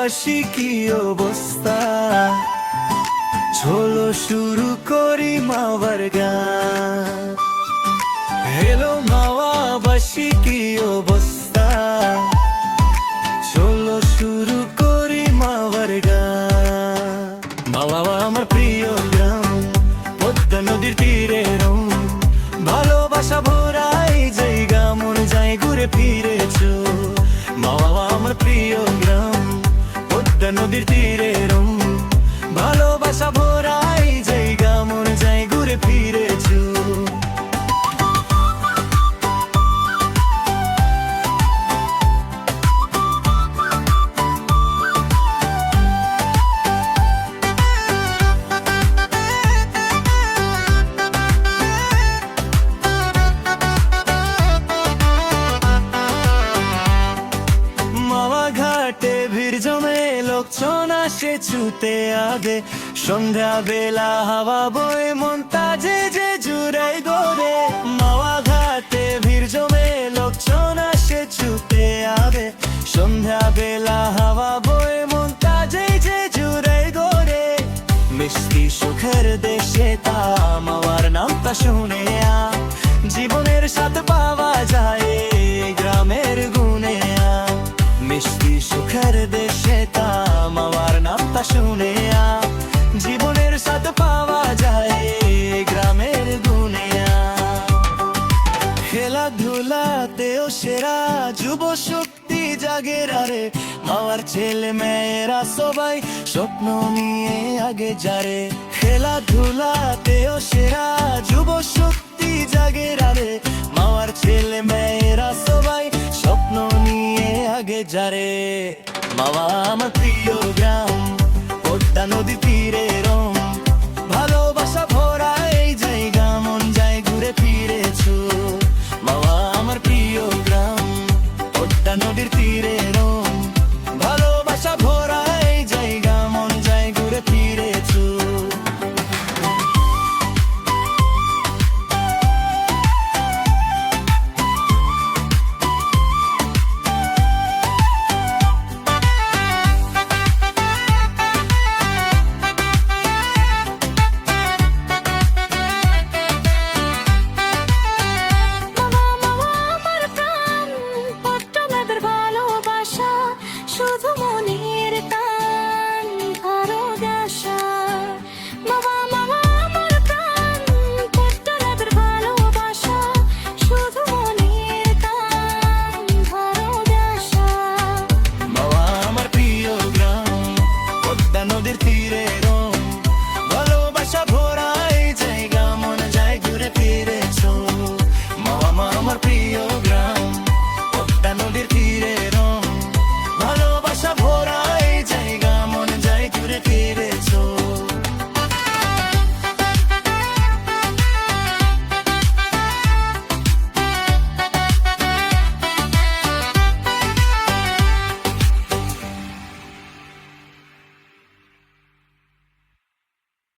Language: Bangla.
বাসী কি অবস্থা, চলো শুরু করি মাওয়ার গান। হ্যালো মাওয়া বাসী কি অবস্থা, চলো শুরু করি মাওয়ার গান। মাওয়া আমার প্রিয় গ্রাম, পদ্মা নদীর তীরে রং, ভালোবাসা ভরা এই জায়গা, মন যায় ঘুরে ফিরেছো। মাওয়া আমার প্রিয় গ্রাম, পদ্মা নদীর তীরে রং, ভালোবাসা ভরা এই জায়গা, মন যায় ঘুরে ফিরেছো। ঘাটে ভিড় জমে, লোকজন আসে ছুতে আগে, সন্ধ্যা বেলা হাওয়া বয়ে মন তাজে যে জুড়াই গোরে। মাওয়া ঘাটে ভিড় জমে, লোকজন আসে ছুতে আগে, সন্ধ্যা বেলা হাওয়া বয়ে মন তাজে যে জুড়াই গোরে। মিষ্টি সুখের দেশে তা মাওয়ার নামটা শুনে জীবনের সাথে পাওয়া যায় গ্রামের গুণে। মিষ্টি সুখের দেশে তা মাওয়ার নামটা শুনে জীবনের সাথে পাওয়া যায় গ্রামের গুণে। খেলাধুলাতেও সেরা যুব শক্তি জাগে রে, মাওয়ার ছেলে মেয়েরা সবাই স্বপ্ন নিয়ে আগে যারে। খেলাধুলাতেও সেরা যুব শক্তি জাগে রে, মাওয়ার ছেলে মেয়েরা সবাই স্বপ্ন নিয়ে আগে যারে। মাওয়া আমার প্রিয় গ্রাম, পদ্মা নদী তীরে